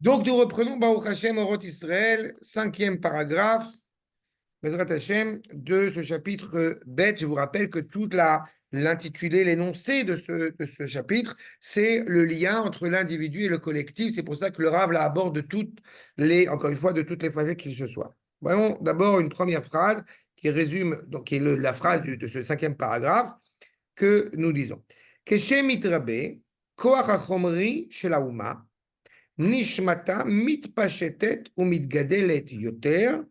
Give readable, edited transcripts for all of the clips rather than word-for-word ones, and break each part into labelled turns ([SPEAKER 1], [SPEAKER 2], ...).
[SPEAKER 1] Donc, nous reprenons Baruch Hashem, Oroth Israël, cinquième paragraphe, Bezrat Hashem, de ce chapitre bête. Je vous rappelle que l'intitulé, l'énoncé de ce chapitre, c'est le lien entre l'individu et le collectif. C'est pour ça que le Rav la aborde encore une fois, de toutes les phases qu'il se soit. Voyons d'abord une première phrase qui résume, donc qui est la phrase de ce cinquième paragraphe que nous disons. Keshem mitrabe, koach hachomri shel hauma, נשמתה מתפשטת ומתגדלת יותר,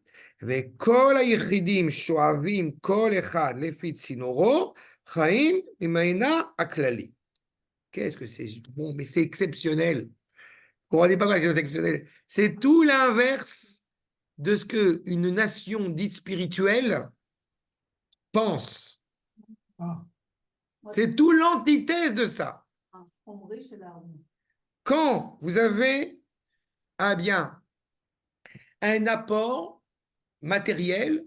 [SPEAKER 1] וכל היחידים שואבים כל אחד לפי צינורו, חיים ממעיינה הכללי. Qu'est-ce que c'est bon, mais c'est exceptionnel. Vous ne comprenez pas quoi, c'est exceptionnel. C'est tout l'inverse de ce qu'une nation dite spirituelle pense.
[SPEAKER 2] Ah,
[SPEAKER 1] C'est tout l'antithèse de ça. Quand vous avez un apport matériel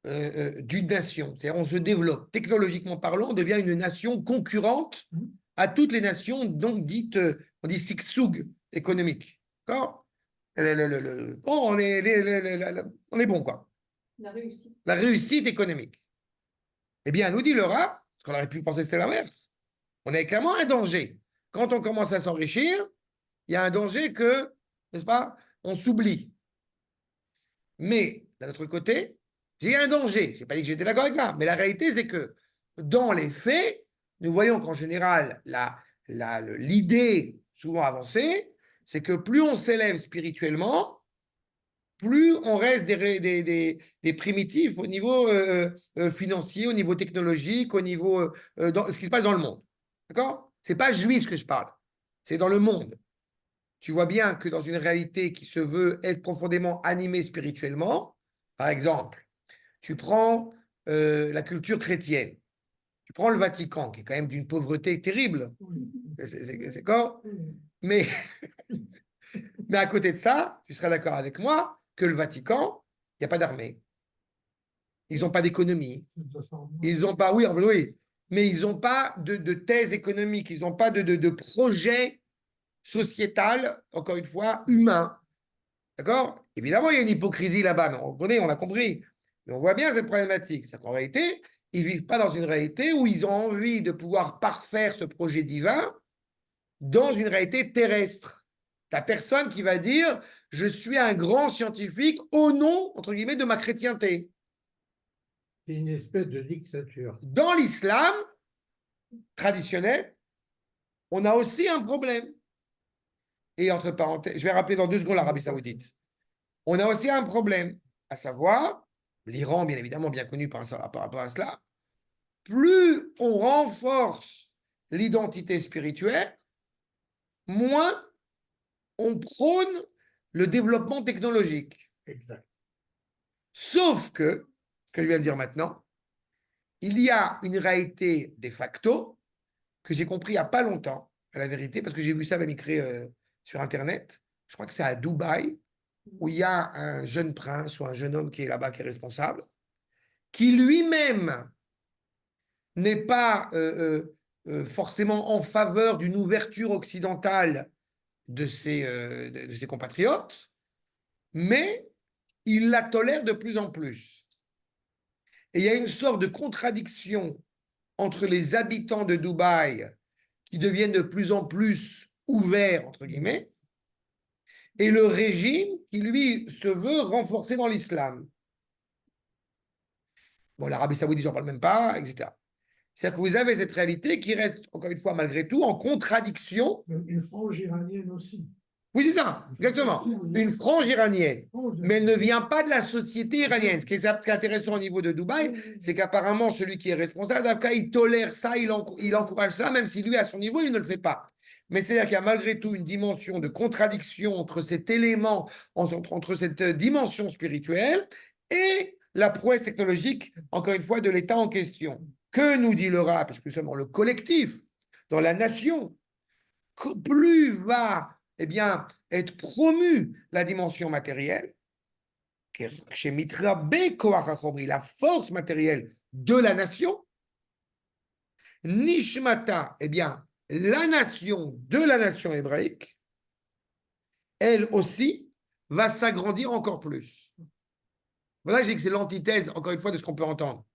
[SPEAKER 1] d'une nation, c'est-à-dire on se développe, technologiquement parlant, on devient une nation concurrente à toutes les nations donc dites, on dit siksug économique. D'accord. Bon, on est bon, quoi. La réussite économique. Eh bien, nous dit le rat, parce qu'on aurait pu penser que c'était l'inverse, on a clairement un danger. Quand on commence à s'enrichir, il y a un danger que, n'est-ce pas, on s'oublie. Mais, d'un autre côté, j'ai un danger. Je n'ai pas dit que j'étais d'accord avec ça, mais la réalité, c'est que dans les faits, nous voyons qu'en général, l'idée souvent avancée, c'est que plus on s'élève spirituellement, plus on reste des primitifs au niveau financier, au niveau technologique, au niveau ce qui se passe dans le monde. D'accord? Ce n'est pas juif ce que je parle, c'est dans le monde. Tu vois bien que dans une réalité qui se veut être profondément animée spirituellement, par exemple, tu prends la culture chrétienne, tu prends le Vatican, qui est quand même d'une pauvreté terrible, c'est quoi? Mais, mais à côté de ça, tu seras d'accord avec moi que le Vatican, il n'y a pas d'armée, ils n'ont pas d'économie, ils n'ont pas, oui, oui, mais ils n'ont pas de thèse économique, ils n'ont pas de projet sociétal, encore une fois, humain. D'accord? Évidemment, il y a une hypocrisie là-bas, mais on connaît, on l'a compris. Mais on voit bien cette problématique. C'est qu'en réalité, ils ne vivent pas dans une réalité où ils ont envie de pouvoir parfaire ce projet divin dans une réalité terrestre. Tu n'as personne qui va dire « je suis un grand scientifique au nom, entre guillemets, de ma chrétienté ».
[SPEAKER 2] c'est une espèce de dictature.
[SPEAKER 1] Dans l'islam traditionnel, on a aussi un problème. Et entre parenthèses, je vais rappeler dans 2 secondes l'Arabie Saoudite. On a aussi un problème, à savoir, l'Iran, bien évidemment, bien connu par rapport à cela, plus on renforce l'identité spirituelle, moins on prône le développement technologique.
[SPEAKER 2] Exact.
[SPEAKER 1] Sauf que, ce que je viens de dire maintenant, il y a une réalité de facto que j'ai compris il n'y a pas longtemps, à la vérité, parce que j'ai vu ça même écrit sur Internet. Je crois que c'est à Dubaï, où il y a un jeune prince ou un jeune homme qui est là-bas, qui est responsable, qui lui-même n'est pas forcément en faveur d'une ouverture occidentale de ses compatriotes, mais il la tolère de plus en plus. Et il y a une sorte de contradiction entre les habitants de Dubaï qui deviennent de plus en plus ouverts, entre guillemets, et le régime qui, lui, se veut renforcer dans l'islam. Bon, l'Arabie Saoudite, j'en parle même pas, etc. C'est-à-dire que vous avez cette réalité qui reste, encore une fois, malgré tout, en contradiction.
[SPEAKER 2] Une frange iranienne aussi.
[SPEAKER 1] Oui, c'est ça, exactement. Une frange iranienne. Mais elle ne vient pas de la société iranienne. Ce qui est intéressant au niveau de Dubaï, c'est qu'apparemment, celui qui est responsable, il tolère ça, il encourage ça, même si lui, à son niveau, il ne le fait pas. Mais c'est-à-dire qu'il y a malgré tout une dimension de contradiction entre cet élément, entre cette dimension spirituelle et la prouesse technologique, encore une fois, de l'État en question. Que nous dit le Rav, parce que nous sommes dans le collectif, dans la nation, plus va être promue la dimension matérielle, chez Mitra B, la force matérielle de la nation, Nishmata, la nation de la nation hébraïque, elle aussi, va s'agrandir encore plus. Voilà, j'ai dit que c'est l'antithèse, encore une fois, de ce qu'on peut entendre.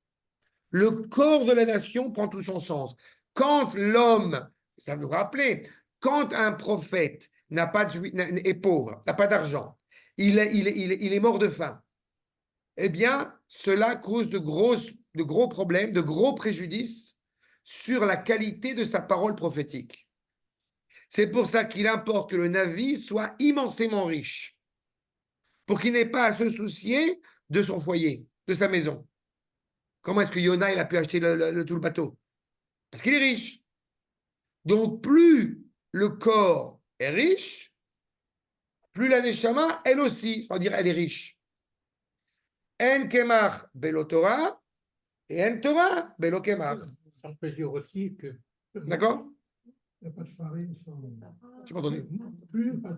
[SPEAKER 1] Le corps de la nation prend tout son sens. Quand l'homme, ça vous rappelez, quand un prophète n'a pas est pauvre, n'a pas d'argent, il est mort de faim, eh bien, cela cause de gros problèmes, de gros préjudices sur la qualité de sa parole prophétique. C'est pour ça qu'il importe que le Navi soit immensément riche, pour qu'il n'ait pas à se soucier de son foyer, de sa maison. Comment est-ce que Yona il a pu acheter tout le bateau? Parce qu'il est riche. Donc, plus le corps est riche, plus la Neshama, elle aussi, on dirait, elle est riche. En kemach belo Torah et en Torah belo kemach.
[SPEAKER 2] Ça peut dire aussi que
[SPEAKER 1] D'accord?
[SPEAKER 2] il n'y a pas de farine sans.
[SPEAKER 1] Tu m'as entendu?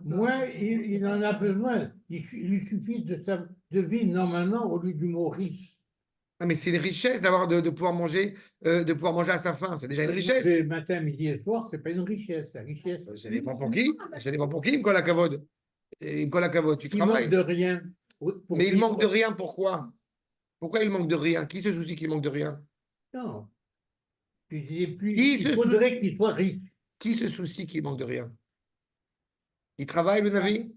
[SPEAKER 2] Moins il en a besoin. Il lui suffit de vivre normalement au lieu du mot riche.
[SPEAKER 1] Ah, mais c'est une richesse de pouvoir manger à sa faim. C'est déjà une richesse.
[SPEAKER 2] Le matin, midi et soir, c'est pas une richesse. La richesse.
[SPEAKER 1] Ça dépend pour qui. Ça dépend pour qui, il me colle la cavode. Il me colle la cavode, tu
[SPEAKER 2] Il manque
[SPEAKER 1] travailles.
[SPEAKER 2] de rien.
[SPEAKER 1] Mais il manque de rien, pourquoi? Pourquoi il manque de rien? Qui se soucie qu'il manque de rien?
[SPEAKER 2] Non. Il faudrait qu'il soit riche.
[SPEAKER 1] Qui se soucie qu'il manque de rien? Il travaille, le Navi?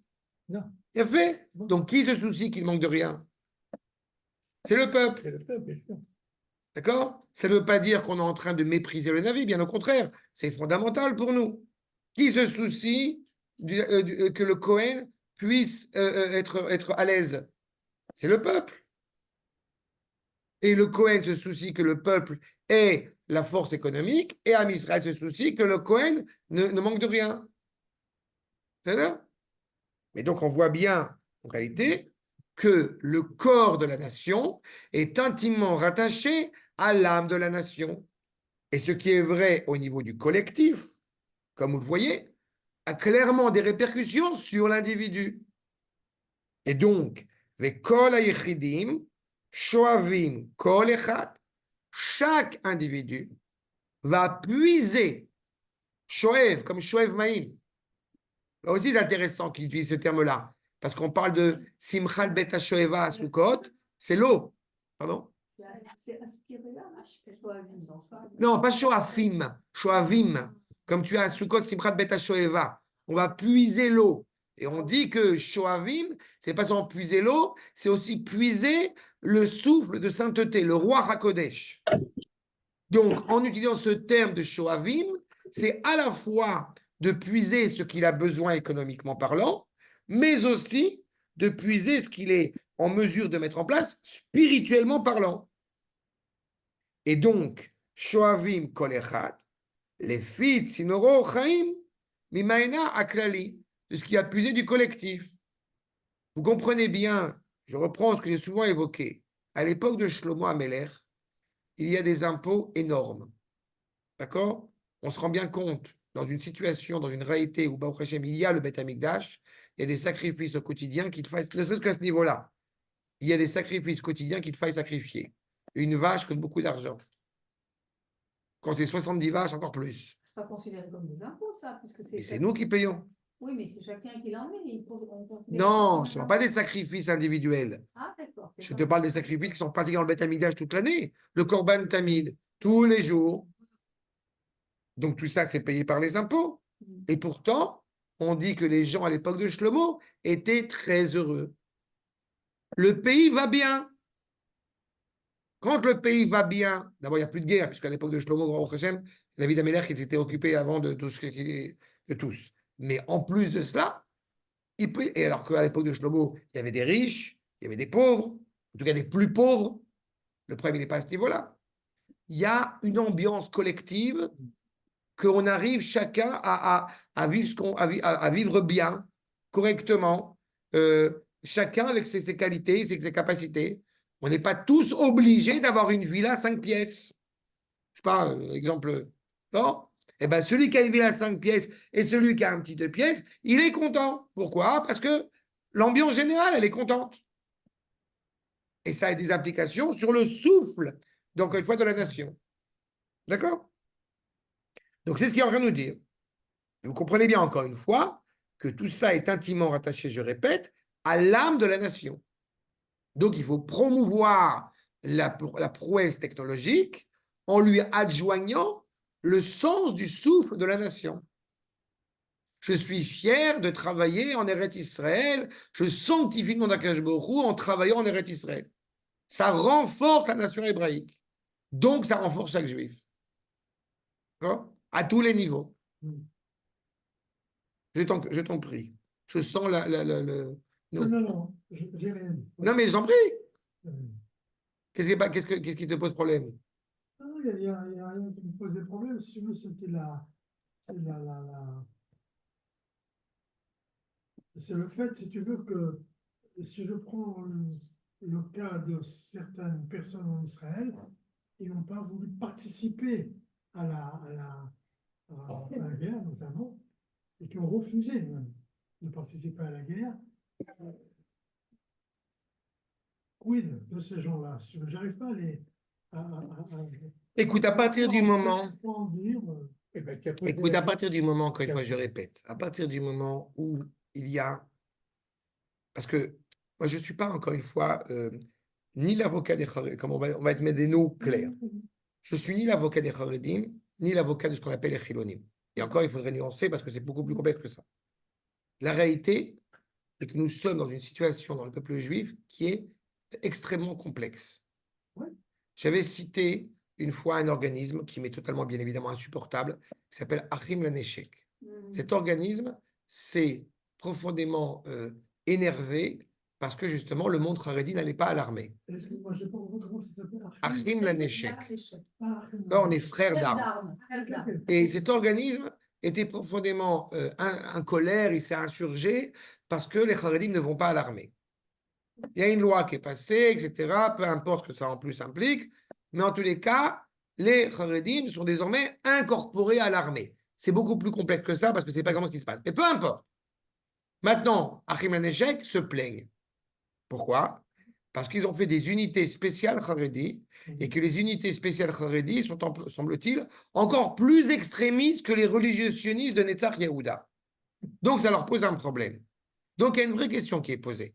[SPEAKER 2] Non.
[SPEAKER 1] Il a fait. Donc, qui se soucie qu'il manque de rien? C'est le peuple.
[SPEAKER 2] C'est le peuple, bien sûr.
[SPEAKER 1] D'accord? Ça ne veut pas dire qu'on est en train de mépriser le Navi, bien au contraire. C'est fondamental pour nous. Qui se soucie que le Cohen puisse être à l'aise? C'est le peuple. Et le Cohen se soucie que le peuple ait la force économique, et Am Israël se soucie que le Cohen ne manque de rien. C'est ça? Mais donc, on voit bien, en réalité, que le corps de la nation est intimement rattaché à l'âme de la nation. Et ce qui est vrai au niveau du collectif, comme vous le voyez, a clairement des répercussions sur l'individu. Et donc, Vekol hayechidim, shoavim kol echad, chaque individu va puiser, shoev, comme shoev maïm. Là aussi, c'est intéressant qu'il utilise ce terme-là, parce qu'on parle de simchat bet shoeva à Sukkot, c'est l'eau. Pardon?
[SPEAKER 3] C'est aspiré là,
[SPEAKER 1] Non, pas shoafim, shoavim. Comme tu as à Sukkot, simchat bet shoeva. On va puiser l'eau. Et on dit que shoavim, c'est pas seulement puiser l'eau, c'est aussi puiser le souffle de sainteté, le roi Hakodesh. Donc, en utilisant ce terme de shoavim, c'est à la fois de puiser ce qu'il a besoin économiquement parlant, mais aussi de puiser ce qu'il est en mesure de mettre en place spirituellement parlant. Et donc, shoavim kol echad, les fit sinoro chaim mimaina aklali, de ce qui a puisé du collectif. Vous comprenez bien, je reprends ce que j'ai souvent évoqué. À l'époque de Shlomo Amelech, il y a des impôts énormes. D'accord? On se rend bien compte, dans une situation, dans une réalité où Baruch Hashem, il y a le Beth Amikdash, il y a des sacrifices au quotidien qu'il faille, ne serait-ce qu'à ce niveau-là, il y a des sacrifices quotidiens qu'il faille sacrifier. Une vache coûte beaucoup d'argent. Quand c'est 70 vaches, encore plus.
[SPEAKER 3] C'est pas considéré comme des impôts, ça, puisque c'est.
[SPEAKER 1] Et c'est nous qui payons.
[SPEAKER 3] Oui, mais c'est chacun qui l'emmène.
[SPEAKER 1] Non, je ne parle pas des sacrifices individuels.
[SPEAKER 3] Ah, d'accord.
[SPEAKER 1] Je te parle des sacrifices qui sont pratiqués dans le Beth Amikdash toute l'année. Le Korban Tamid, tous les jours. Donc tout ça, c'est payé par les impôts. Et pourtant, on dit que les gens à l'époque de Shlomo étaient très heureux. Le pays va bien. Quand le pays va bien, d'abord, il n'y a plus de guerre, puisqu'à l'époque de Shlomo, Baruch Hashem, David Améler qui s'était occupé avant de tout ce de tous. Mais en plus de cela, et alors qu'à l'époque de Shlomo, il y avait des riches, il y avait des pauvres, en tout cas des plus pauvres, le problème n'est pas à ce niveau-là. Il y a une ambiance collective qu'on arrive chacun à vivre, à vivre bien, correctement, chacun avec ses qualités, ses capacités. On n'est pas tous obligés d'avoir une villa à 5 pièces. Je sais pas, exemple, non? Eh bien, celui qui a une villa à 5 pièces et celui qui a un petit 2 pièces, il est content. Pourquoi? Parce que l'ambiance générale, elle est contente. Et ça a des implications sur le souffle, donc une fois, de la nation. D'accord? Donc, c'est ce qu'il est en train de nous dire. Vous comprenez bien, encore une fois, que tout ça est intimement rattaché, je répète, à l'âme de la nation. Donc, il faut promouvoir la prouesse technologique en lui adjoignant le sens du souffle de la nation. Je suis fier de travailler en Eretz Israël, je sanctifie le nom d'Akadosh Baruch Hu en travaillant en Eretz Israël. Ça renforce la nation hébraïque. Donc, ça renforce chaque juif. D'accord? À tous les niveaux. Je t'en prie. Je sens
[SPEAKER 4] Non, non, non, j'ai rien dit.
[SPEAKER 1] Non, mais j'en prie.
[SPEAKER 4] Euh,
[SPEAKER 1] Qu'est-ce qui te pose problème?
[SPEAKER 4] Non, il y a rien qui me posait problème. Si tu veux, c'était c'est le fait, si tu veux, que si je prends le cas de certaines personnes en Israël, ils n'ont pas voulu participer à la guerre, notamment, et qui ont refusé même de participer à la guerre. Quid de ces gens-là? J'arrive pas à les.
[SPEAKER 1] Écoute, à partir du moment.
[SPEAKER 4] En dire,
[SPEAKER 1] Écoute, à partir du moment, encore une fois, je répète, à partir du moment où il y a. Parce que moi, je ne suis pas, encore une fois, ni l'avocat des Haredim, comme on va mettre des mots clairs. Je suis ni l'avocat des Haredim, ni l'avocat de ce qu'on appelle les Chilonim. Et encore, il faudrait nuancer parce que c'est beaucoup plus complexe que ça. La réalité est que nous sommes dans une situation dans le peuple juif qui est extrêmement complexe. J'avais cité une fois un organisme qui m'est totalement, bien évidemment, insupportable, qui s'appelle Achim Laneshek. Cet organisme s'est profondément énervé parce que, justement, le monde Haredi n'allait pas à l'armée.
[SPEAKER 4] Excuse-moi, je ne sais pas comment ça s'appelle.
[SPEAKER 1] Achim Laneshek.
[SPEAKER 4] Là,
[SPEAKER 1] on est frères d'armes. Et cet organisme était profondément en colère, il s'est insurgé parce que les Haredim ne vont pas à l'armée. Il y a une loi qui est passée, etc., peu importe ce que ça en plus implique, mais en tous les cas, les Haredim sont désormais incorporés à l'armée. C'est beaucoup plus complexe que ça parce que c'est pas comment ce qui se passe. Mais peu importe. Maintenant, Achim Laneshek se plaignent. Pourquoi? Parce qu'ils ont fait des unités spéciales Haredi et que les unités spéciales Haredi sont, semble-t-il, encore plus extrémistes que les religieux sionistes de Netzach Yehuda. Donc, ça leur pose un problème. Donc, il y a une vraie question qui est posée.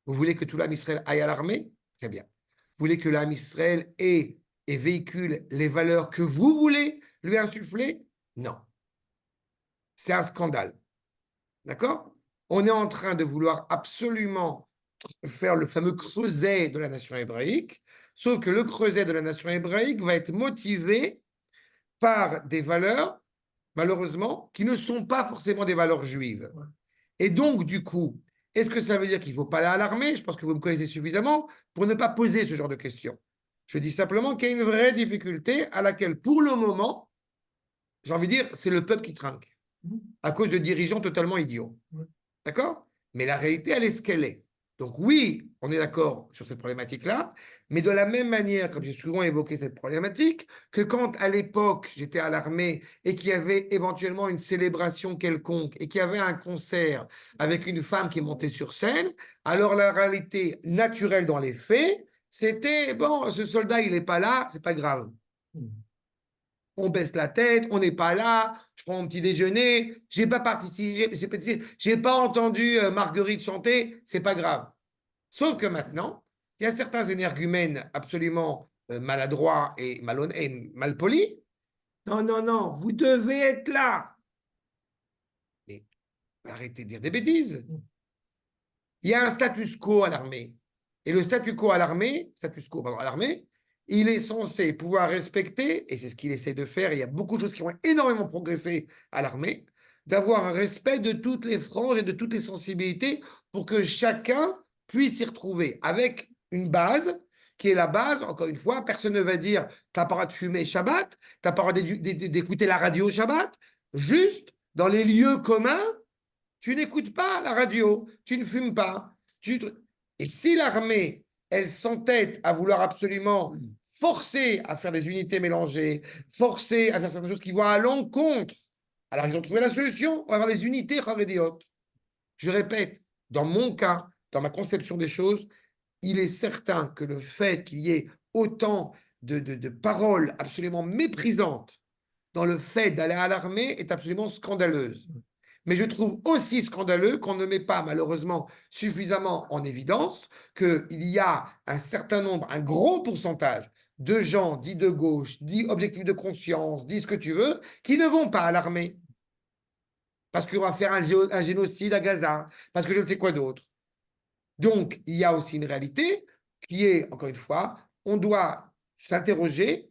[SPEAKER 1] Vous voulez que tout l'âme Israël aille à l'armée? Très bien. Vous voulez que l'âme Israël ait et véhicule les valeurs que vous voulez lui insuffler? Non. C'est un scandale. D'accord? On est en train de vouloir absolument faire le fameux creuset de la nation hébraïque, sauf que le creuset de la nation hébraïque va être motivé par des valeurs, malheureusement, qui ne sont pas forcément des valeurs juives. Et donc, du coup, est-ce que ça veut dire qu'il ne faut pas aller à l'armée? Je pense que vous me connaissez suffisamment pour ne pas poser ce genre de questions. Je dis simplement qu'il y a une vraie difficulté à laquelle, pour le moment, j'ai envie de dire, c'est le peuple qui trinque, à cause de dirigeants totalement idiots. D'accord? Mais la réalité, elle est ce qu'elle est. Donc oui, on est d'accord sur cette problématique-là, mais de la même manière, comme j'ai souvent évoqué cette problématique, que quand à l'époque j'étais à l'armée et qu'il y avait éventuellement une célébration quelconque et qu'il y avait un concert avec une femme qui montait sur scène, alors la réalité naturelle dans les faits, c'était, bon, ce soldat, il n'est pas là, c'est pas grave. On baisse la tête, on n'est pas là, je prends mon petit déjeuner, j'ai pas participé, j'ai pas entendu Marguerite chanter, c'est pas grave. Sauf que maintenant, il y a certains énergumènes absolument maladroits et malpolis. Non, non, non, vous devez être là. Mais arrêtez de dire des bêtises. Il y a un status quo à l'armée. Et le status quo à l'armée, il est censé pouvoir respecter, et c'est ce qu'il essaie de faire, et il y a beaucoup de choses qui ont énormément progressé à l'armée, d'avoir un respect de toutes les franges et de toutes les sensibilités pour que chacun puisse s'y retrouver avec une base qui est la base, encore une fois, personne ne va dire t'as pas le droit de fumer Shabbat, t'as pas le droit d'écouter la radio Shabbat, juste dans les lieux communs, tu n'écoutes pas la radio, tu ne fumes pas. Et si l'armée, elle s'entête à vouloir absolument forcer à faire des unités mélangées, forcer à faire certaines choses qui vont à l'encontre, alors ils ont trouvé la solution, on va avoir des unités charédiotes. Je répète, dans mon cas, dans ma conception des choses, il est certain que le fait qu'il y ait autant de paroles absolument méprisantes dans le fait d'aller à l'armée est absolument scandaleuse. Mais je trouve aussi scandaleux qu'on ne met pas malheureusement suffisamment en évidence qu'il y a un certain nombre, un gros pourcentage de gens dits de gauche, dits objectifs de conscience, dits ce que tu veux, qui ne vont pas à l'armée. Parce qu'on va faire un génocide à Gaza, parce que je ne sais quoi d'autre. Donc, il y a aussi une réalité qui est, encore une fois, on doit s'interroger,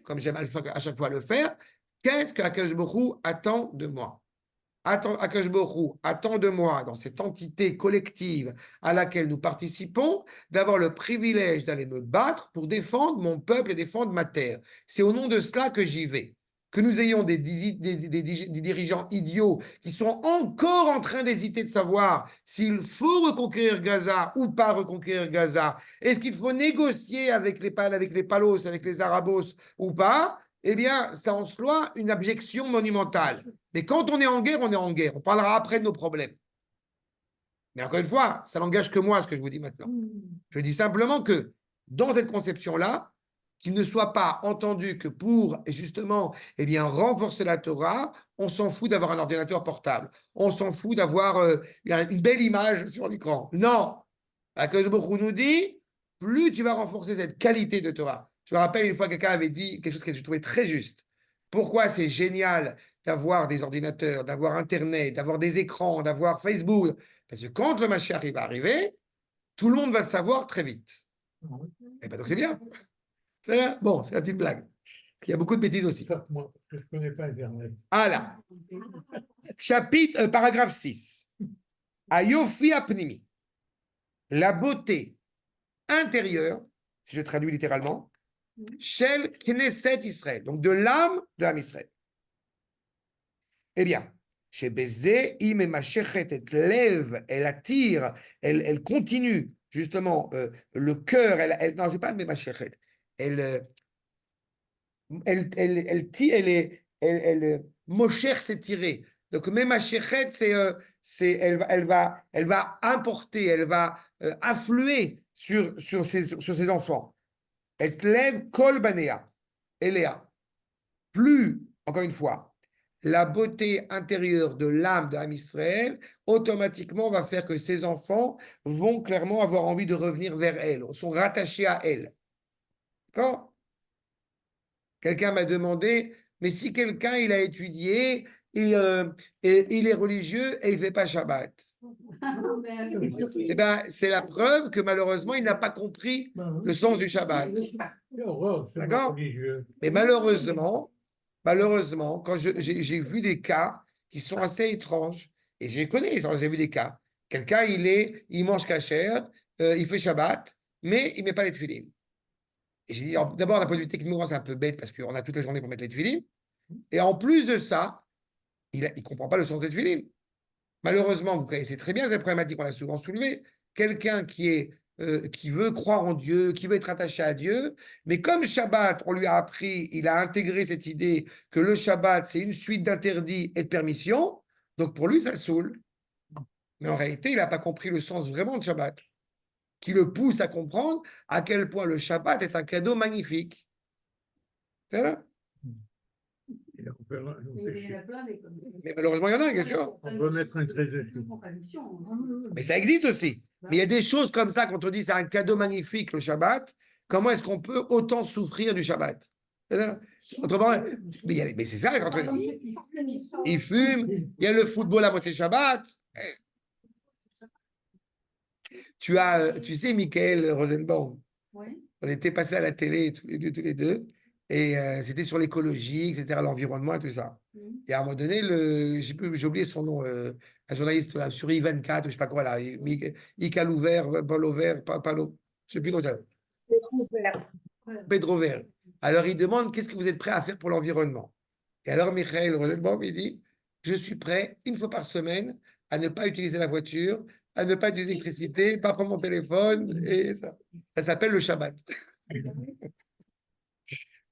[SPEAKER 1] comme j'aime à chaque fois le faire, qu'est-ce que Akash Borou attend de moi? Akash Borou attend de moi, dans cette entité collective à laquelle nous participons, d'avoir le privilège d'aller me battre pour défendre mon peuple et défendre ma terre. C'est au nom de cela que j'y vais. Que nous ayons des dirigeants idiots qui sont encore en train d'hésiter de savoir s'il faut reconquérir Gaza ou pas reconquérir Gaza. Est-ce qu'il faut négocier avec les palos, avec les arabos ou pas? Eh bien, ça en soi une abjection monumentale. Mais quand on est en guerre, on est en guerre. On parlera après de nos problèmes. Mais encore une fois, ça n'engage que moi, ce que je vous dis maintenant. Je dis simplement que dans cette conception-là, qu'il ne soit pas entendu que pour, justement, eh bien, renforcer la Torah, on s'en fout d'avoir un ordinateur portable. On s'en fout d'avoir une belle image sur l'écran. Non. Akadosh Baruch Hu nous dit, plus tu vas renforcer cette qualité de Torah. Je me rappelle une fois, quelqu'un avait dit quelque chose que je trouvais très juste. Pourquoi c'est génial d'avoir des ordinateurs, d'avoir Internet, d'avoir des écrans, d'avoir Facebook? Parce que quand le Mashiach va arriver, tout le monde va le savoir très vite. Et bien donc c'est bien. Bon, c'est la petite blague. Il y a beaucoup de bêtises aussi.
[SPEAKER 2] Sauf moi, parce que je ne connais pas Internet.
[SPEAKER 1] Ah là. Paragraphe 6. Ayofi apnimi. La beauté intérieure, si je traduis littéralement, Shel Knesset Israël, donc de l'âme de l'âme Israël. Eh bien, chez Bézé, im machechet et lève, elle attire, elle continue justement le cœur, non, c'est pas le machechet, Mosher s'est tiré. Donc, Memachechet, elle va importer, elle va affluer sur ses enfants. Elle lève Kol Banea, Eléa. Plus, encore une fois, la beauté intérieure de l'âme de l'âme Israël, automatiquement va faire que ses enfants vont clairement avoir envie de revenir vers elle, sont rattachés à elle. D'accord? Quelqu'un m'a demandé, mais si quelqu'un il a étudié et il est religieux et il ne fait pas Shabbat, eh ben, c'est la preuve que malheureusement il n'a pas compris le sens du Shabbat. D'accord? Mais malheureusement, quand j'ai vu des cas qui sont assez étranges, et je les connais, j'ai vu des cas. Quelqu'un, il mange kasher, il fait Shabbat, mais il ne met pas les tefilines. Et j'ai dit, d'abord, d'un point de vue technique, c'est un peu bête parce qu'on a toute la journée pour mettre les tefilines. Et en plus de ça, il ne comprend pas le sens des tefilines. Malheureusement, vous connaissez très bien cette problématique, on l'a souvent soulevée. Quelqu'un qui veut croire en Dieu, qui veut être attaché à Dieu, mais comme Shabbat, on lui a appris, il a intégré cette idée que le Shabbat, c'est une suite d'interdits et de permissions, donc pour lui, ça le saoule. Mais en réalité, il n'a pas compris le sens vraiment de Shabbat, qui le pousse à comprendre à quel point le Shabbat est un cadeau magnifique. C'est ça? Mais malheureusement, il y en a, quelqu'un.
[SPEAKER 2] On peut mettre un trait dessus.
[SPEAKER 1] Mais ça existe aussi. Mais il y a des choses comme ça, quand on dit c'est un cadeau magnifique, le Shabbat, comment est-ce qu'on peut autant souffrir du Shabbat? Autrement, mais c'est ça, il fume, il y a le football à moitié Shabbat. Tu sais, Michael Rosenbaum, on était passé à la télé tous les deux, et c'était sur l'écologie, etc., l'environnement et tout ça. Et à un moment donné, j'ai oublié son nom, un journaliste sur I24, ou je ne sais pas quoi, là, Ika Louvert, Paul Auvert, Palo, je ne sais plus comment ça. Pedro Vert. Alors il demande qu'est-ce que vous êtes prêt à faire pour l'environnement. Et alors Michael Rosenbaum, il dit, je suis prêt, une fois par semaine, à ne pas utiliser la voiture, à ne pas utiliser l'électricité, pas prendre mon téléphone, et ça. Ça s'appelle le Shabbat.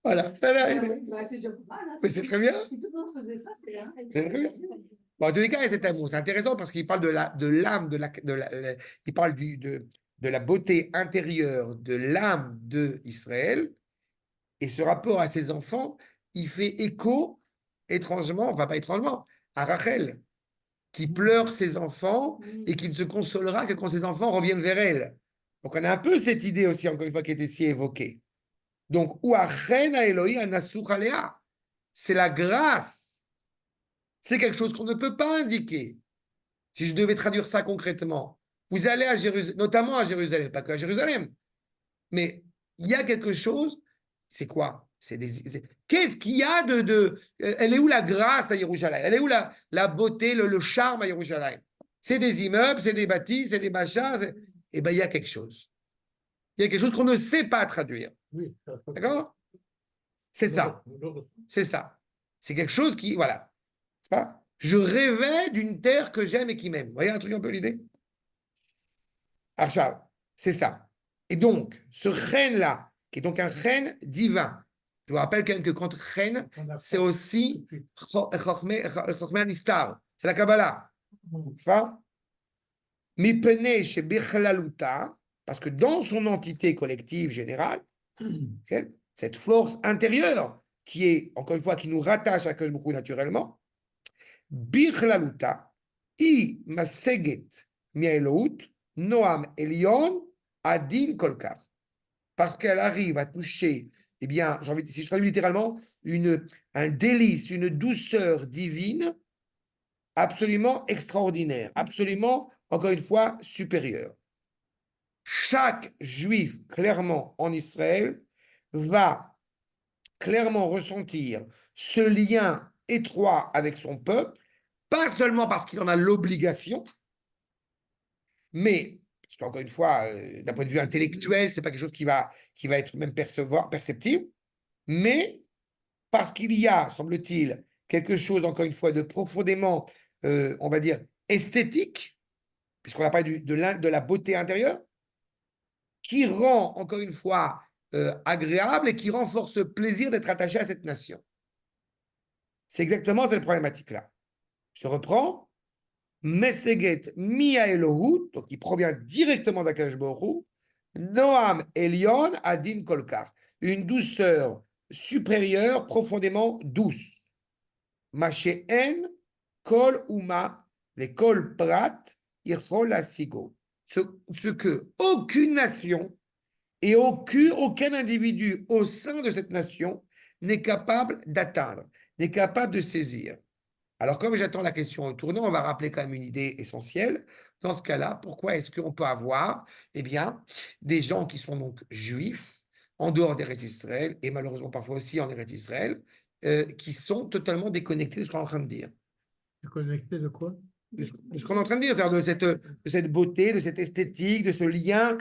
[SPEAKER 1] Voilà. Mais c'est très bien. C'est très bien. Bon, en tous les cas, c'est un mot. C'est intéressant parce qu'il parle de l'âme, il parle de la beauté intérieure de l'âme d'Israël. Et ce rapport à ses enfants, il fait écho, étrangement, enfin pas étrangement, à Rachel. qui pleure ses enfants et qui ne se consolera que quand ses enfants reviennent vers elle. Donc, on a un peu cette idée aussi, encore une fois, qui est ici évoquée. Donc, c'est la grâce. C'est quelque chose qu'on ne peut pas indiquer. Si je devais traduire ça concrètement, vous allez à Jérusalem, notamment à Jérusalem, pas que à Jérusalem, mais il y a quelque chose, c'est quoi? Qu'est-ce qu'il y a elle est où la grâce à Jérusalem? Elle est où la beauté, le charme à Jérusalem? C'est des immeubles, c'est des bâtisses, c'est des machins. Eh bien, il y a quelque chose. Il y a quelque chose qu'on ne sait pas traduire.
[SPEAKER 2] Oui,
[SPEAKER 1] D'accord? C'est ça. C'est ça. C'est quelque chose qui, voilà. C'est pas? Je rêvais d'une terre que j'aime et qui m'aime. Vous voyez un truc un peu l'idée? Arshab, c'est ça. Et donc, ce chen-là, qui est donc un chen divin, je vous rappelle quand même que quand chen, c'est aussi Chochmé Nistar, c'est la Kabbalah. C'est pas? Mipene chez Bichlaluta, parce que dans son entité collective générale, okay, cette force intérieure qui est, encore une fois, qui nous rattache à Kajboukou naturellement, Bichlaluta, I Maseget Miaelout, Noam Elion, Adin Kolkar. Parce qu'elle arrive à toucher, eh bien, j'ai envie de, si je traduis littéralement, un délice, une douceur divine absolument extraordinaire, absolument, encore une fois, supérieure. Chaque juif, clairement, en Israël, va clairement ressentir ce lien étroit avec son peuple, pas seulement parce qu'il en a l'obligation, mais, parce qu'encore une fois, d'un point de vue intellectuel, ce n'est pas quelque chose qui va être même perceptible, mais parce qu'il y a, semble-t-il, quelque chose, encore une fois, de profondément, on va dire, esthétique, puisqu'on a parlé de la beauté intérieure, qui rend, encore une fois, agréable et qui renforce le plaisir d'être attaché à cette nation. C'est exactement cette problématique-là. Je reprends. Meseget Mia Elohut, donc il provient directement d'Akadosh Baruch Hu, Noam Elion Adin Kolkar, une douceur supérieure, profondément douce. Masheen Kol Uma, les Kol Prat, Irchol Asigo. Ce que aucune nation et aucun individu au sein de cette nation n'est capable d'atteindre, n'est capable de saisir. Alors, comme j'attends la question au tournant, on va rappeler quand même une idée essentielle. Dans ce cas-là, pourquoi est-ce qu'on peut avoir des gens qui sont donc juifs, en dehors d'Eretz Israël, et malheureusement parfois aussi en Eretz Israël, qui sont totalement déconnectés de ce qu'on est en train de dire.
[SPEAKER 2] Déconnectés de quoi?
[SPEAKER 1] De ce qu'on est en train de dire, c'est-à-dire de cette beauté, de cette esthétique, de ce lien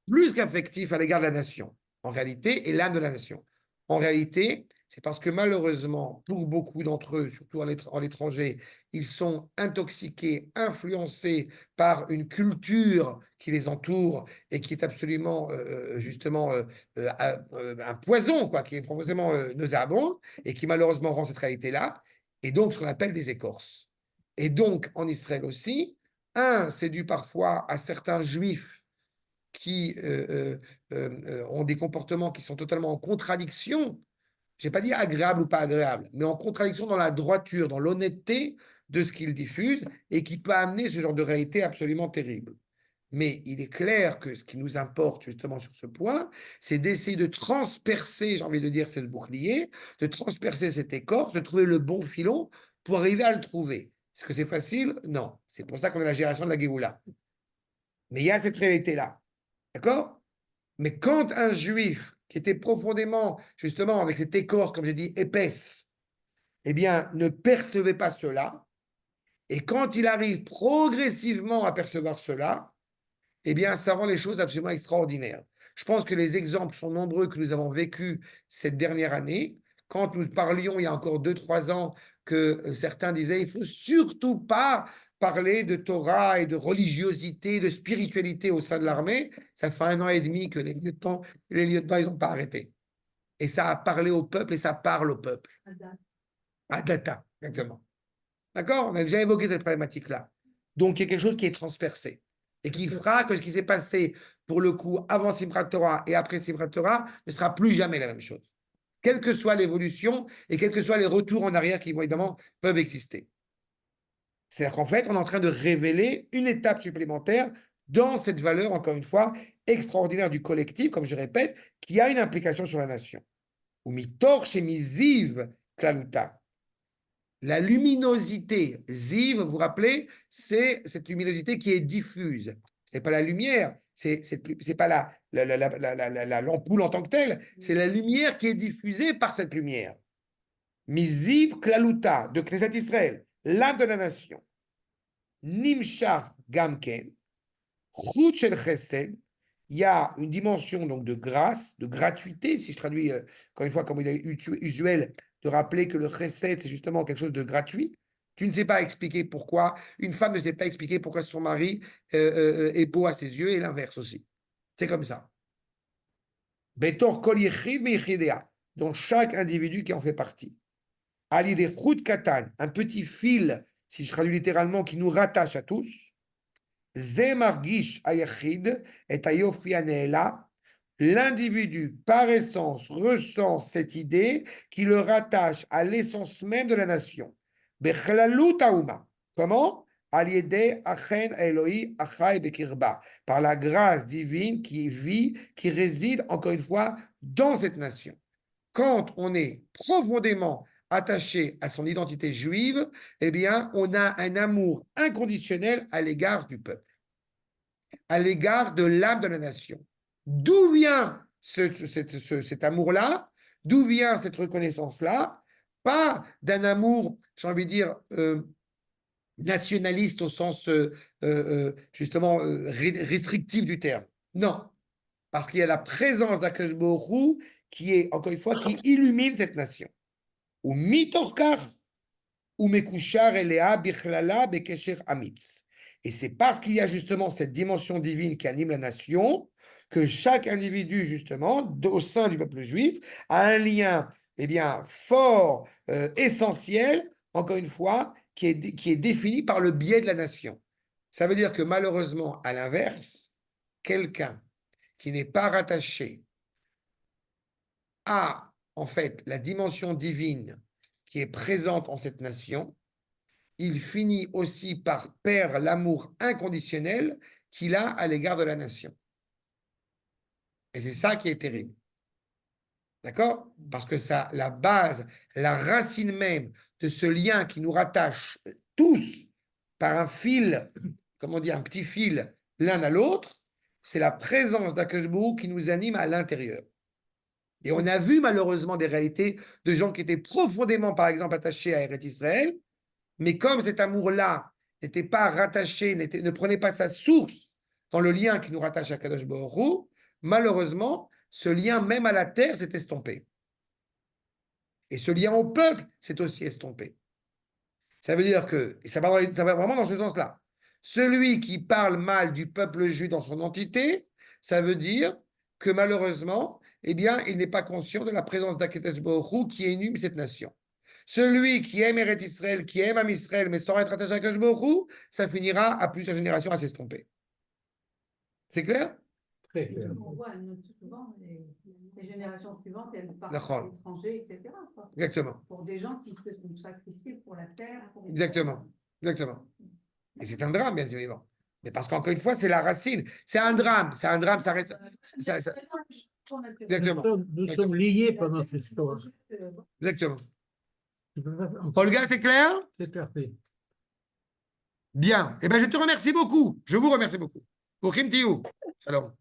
[SPEAKER 1] plus qu'affectif à l'égard de la nation, en réalité, et l'âme de la nation. En réalité, c'est parce que malheureusement, pour beaucoup d'entre eux, surtout en l'étranger, ils sont intoxiqués, influencés par une culture qui les entoure et qui est absolument, justement, un poison, quoi, qui est profondément nauséabond et qui malheureusement rend cette réalité-là. Et donc, ce qu'on appelle des écorces. Et donc, en Israël aussi, c'est dû parfois à certains juifs qui ont des comportements qui sont totalement en contradiction, je n'ai pas dit agréable ou pas agréable, mais en contradiction dans la droiture, dans l'honnêteté de ce qu'ils diffusent et qui peut amener ce genre de réalité absolument terrible. Mais il est clair que ce qui nous importe justement sur ce point, c'est d'essayer de transpercer, j'ai envie de dire, ce bouclier, de transpercer cette écorce, de trouver le bon filon pour arriver à le trouver. Est-ce que c'est facile? Non. C'est pour ça qu'on a la génération de la Géoula. Mais il y a cette réalité-là. D'accord? Mais quand un juif qui était profondément, justement, avec cette écorce, comme j'ai dit, épaisse, eh bien, ne percevait pas cela, et quand il arrive progressivement à percevoir cela, eh bien, ça rend les choses absolument extraordinaires. Je pense que les exemples sont nombreux que nous avons vécus cette dernière année. Quand nous parlions il y a encore 2-3 ans que certains disaient il ne faut surtout pas parler de Torah et de religiosité, de spiritualité au sein de l'armée, ça fait 1 an et demi que les lieutenants, ils n'ont pas arrêté. Et ça a parlé au peuple et ça parle au peuple. À data, exactement. D'accord? On a déjà évoqué cette problématique-là. Donc, il y a quelque chose qui est transpercé et qui fera que ce qui s'est passé, pour le coup, avant Simchat Torah et après Simchat Torah, ne sera plus jamais la même chose. Quelle que soit l'évolution et quels que soient les retours en arrière qui, évidemment, peuvent exister. C'est-à-dire qu'en fait, on est en train de révéler une étape supplémentaire dans cette valeur, encore une fois, extraordinaire du collectif, comme je répète, qui a une implication sur la nation. Ou mitor chez ziv klaluta. La luminosité, ziv, vous vous rappelez, c'est cette luminosité qui est diffuse. Ce n'est pas la lumière, c'est pas l'ampoule en tant que telle, c'est la lumière qui est diffusée par cette lumière. Miziv klaluta, de Knesset Israël, l'âme de la nation. Nimshar gamken, chut shel chesed, il y a une dimension donc de grâce, de gratuité, si je traduis encore une fois comme il est usuel de rappeler que le chesed c'est justement quelque chose de gratuit. Tu ne sais pas expliquer pourquoi, une femme ne sait pas expliquer pourquoi son mari est beau à ses yeux et l'inverse aussi. C'est comme ça. Betor kol yechid meyechidea, dont chaque individu qui en fait partie. Ali de chut katan, un petit fil, si je traduis littéralement, qui nous rattache à tous. Zemargish ayachid et ayofi aneela, l'individu par essence ressent cette idée qui le rattache à l'essence même de la nation. Bechlalut hauma. Comment? Aliede achen Eloi achai bekirba, par la grâce divine qui vit, qui réside encore une fois dans cette nation. Quand on est profondément attaché à son identité juive, eh bien, on a un amour inconditionnel à l'égard du peuple, à l'égard de l'âme de la nation. D'où vient cet amour-là? D'où vient cette reconnaissance-là? Pas d'un amour, j'ai envie de dire, nationaliste au sens justement restrictif du terme. Non, parce qu'il y a la présence d'Akadosh Baruch Hu qui est, encore une fois, qui illumine cette nation. Ou mitorkar, ou mekushar elea bichlala bekesher amitz. Et c'est parce qu'il y a justement cette dimension divine qui anime la nation que chaque individu, justement, au sein du peuple juif, a un lien bien, fort, essentiel, encore une fois, qui est défini par le biais de la nation. Ça veut dire que malheureusement, à l'inverse, quelqu'un qui n'est pas rattaché à, en fait, la dimension divine qui est présente en cette nation, il finit aussi par perdre l'amour inconditionnel qu'il a à l'égard de la nation. Et c'est ça qui est terrible. D'accord? Parce que ça, la base, la racine même de ce lien qui nous rattache tous par un fil, comment dire, un petit fil l'un à l'autre, c'est la présence d'Akadosh Baruch Hu qui nous anime à l'intérieur. Et on a vu malheureusement des réalités de gens qui étaient profondément, par exemple, attachés à Eretz Israël, mais comme cet amour-là n'était pas rattaché, ne prenait pas sa source dans le lien qui nous rattache à Kadosh Baruch Hu, malheureusement, ce lien même à la terre s'est estompé. Et ce lien au peuple s'est aussi estompé. Ça veut dire que, et ça va vraiment dans ce sens-là, celui qui parle mal du peuple juif dans son entité, ça veut dire que malheureusement, eh bien, il n'est pas conscient de la présence d'Akadosh Baruch Hu qui inhume cette nation. Celui qui aime Eretz Israël, qui aime Am Israël, mais sans être attaché à Akadosh Baruch Hu, ça finira à plusieurs générations à s'estomper. C'est clair?
[SPEAKER 2] Très clair.
[SPEAKER 3] On voit souvent les générations suivantes, elles partent
[SPEAKER 1] D'accord.
[SPEAKER 3] à l'étranger, etc. quoi.
[SPEAKER 1] Exactement.
[SPEAKER 3] Pour des gens qui se sont sacrifiés pour la terre. Pour
[SPEAKER 1] Exactement. Exactement. Et c'est un drame, bien évidemment. Mais parce qu'encore une fois, c'est la racine. C'est un drame, ça reste. Exactement.
[SPEAKER 2] Nous sommes liés par notre histoire.
[SPEAKER 1] Exactement. Olga, c'est clair?
[SPEAKER 2] C'est parfait.
[SPEAKER 1] Bien. Eh bien, je te remercie beaucoup. Je vous remercie beaucoup. Pour Kim Tiou. Alors.